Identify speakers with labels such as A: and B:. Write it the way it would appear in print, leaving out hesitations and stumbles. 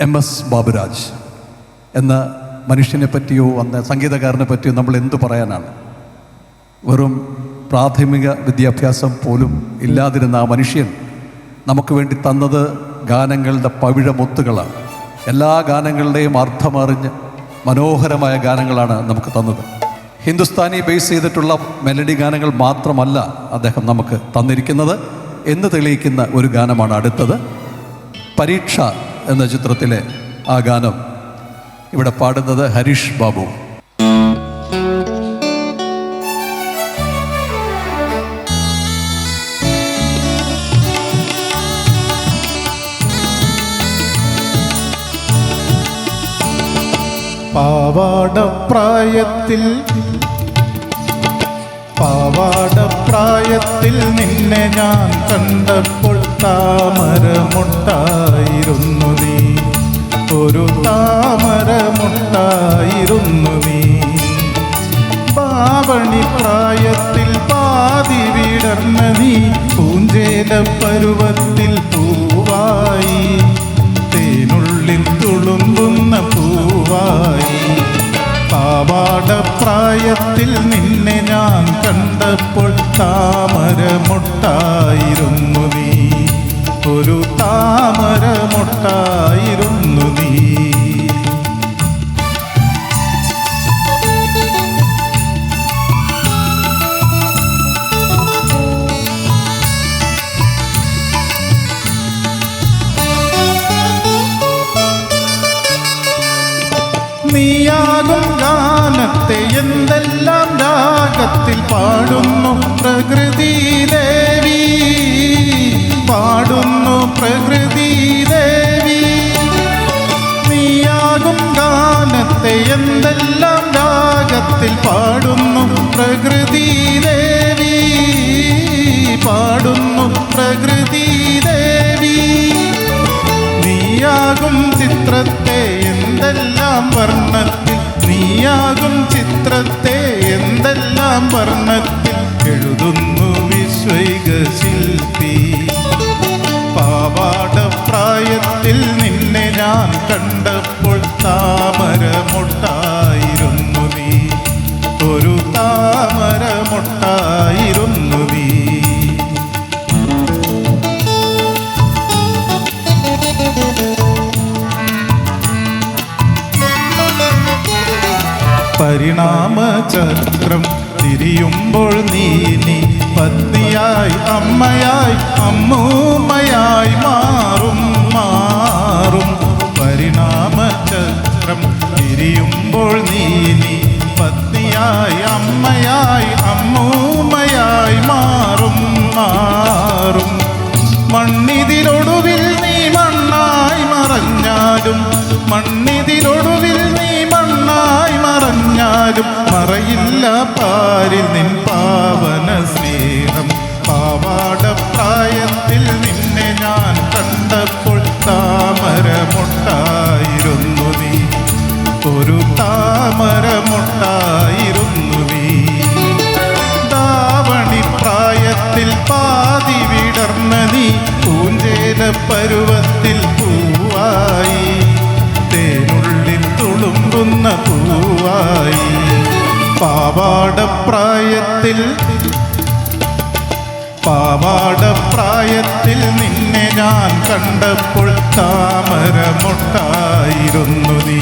A: MS Baburaj എന്ന മനുഷ്യനെ പറ്റിയോ അന്ന് സംഗീതകാരനെ പറ്റിയോ നമ്മൾ എന്തു പറയാനാണ്? വെറും പ്രാഥമിക വിദ്യാഭ്യാസം പോലും ഇല്ലാതിരുന്ന ആ മനുഷ്യൻ നമുക്ക് വേണ്ടി തന്നത് ഗാനങ്ങളുടെ പവിഴമുത്തുകളാണ്. എല്ലാ ഗാനങ്ങളുടെയും അർത്ഥമറിഞ്ഞ് മനോഹരമായ ഗാനങ്ങളാണ് നമുക്ക് തന്നത്. ഹിന്ദുസ്ഥാനി ബേസ് ചെയ്തിട്ടുള്ള മെലഡി ഗാനങ്ങൾ മാത്രമല്ല അദ്ദേഹം നമുക്ക് തന്നിരിക്കുന്നത് എന്ന് തെളിയിക്കുന്ന ഒരു ഗാനമാണ് അടുത്തത്. പരീക്ഷ എന്ന ചിത്രത്തിലെ ആ ഗാനം ഇവിടെ പാടുന്നത് ഹരീഷ് ബാബു.
B: പാവാടപ്രായത്തിൽ നിന്നെ ഞാൻ കണ്ടപ്പോൾ താമരമുട്ടായിരുന്നു നീ, ഒരു താമരമുട്ടായിരുന്നു നീ. പാവണി പ്രായത്തിൽ പാതി വിടർന്ന നീ പൂഞ്ചേല പരുവത്തിൽ പൂവായി, തേനുള്ളിൽ തുളുമ്പുന്ന പൂവായി. പാവാടപ്രായത്തിൽ നിന്നെ ഞാൻ കണ്ടപ്പോൾ താമരമുട്ടായിരുന്നു നീ, ഒരു താമരമുട്ടായിരുന്നു നീ. നീയാകും ഗാനത്തെ എന്തെല്ലാം രാഗത്തിൽ പാടുന്നു പ്രകൃതി ദേവി, പാടുന്നു പ്രകൃതി ദേവി. നീയാകും ഗാനത്തെ എന്തെല്ലാം രാഗത്തിൽ പാടുന്നു പ്രകൃതി ദേവി, പാടുന്നു പ്രകൃതി ദേവി. നീയാകും ചിത്രത്തെ എന്തെല്ലാം വർണ്ണത്തിൽ, നീയാകും ചിത്രത്തെ എന്തെല്ലാം വർണ്ണത്തിൽ എഴുതുന്നു വിശ്വൈക ശില്പി. പാവാടപ്രായത്തിൽ നിന്നെ ഞാൻ കണ്ടപ്പോൾ താമരമുട്ടായിരുന്നു നീ, ഒരു താമരമുട്ടായിരുന്നു നീ. പരിണാമചക്രം തിരിയുമ്പോൾ നീ പത്നിയായി അമ്മയായി അമ്മൂമ്മയായി മാറും മാറും. പരിണാമചക്രം തിരിയുമ്പോൾ നീ പത്നിയായി അമ്മയായി അമ്മൂമ്മയായി മാറും മാറും. മണ്ണിതിലൊടുവിൽ നീ മണ്ണായി മറഞ്ഞാലും, മണ്ണിതിലൊടുവിൽ നീ മണ്ണായി മറഞ്ഞാലും മറയില്ല പാരിൽ നിൻ പാവന സ്നേഹം. പാവാടപ്രായത്തിൽ നിന്നെ ഞാൻ കണ്ടപ്പോൾ താമരമുട്ടായിരുന്നു നീ, ഒരു താമരമുട്ടായിരുന്നു നീ. ദാവണി പ്രായത്തിൽ പാതി വിടർന്ന നീ പൂഞ്ചേല പരുവത്തിൽ പൂവായി, തേനുള്ളിൽ തുളുമ്പുന്ന പൂവായി. പാവാടപ്രായത്തിൽ നിന്നെ ഞാൻ കണ്ടപ്പോൾ താമരമുട്ടായിരുന്നു നീ.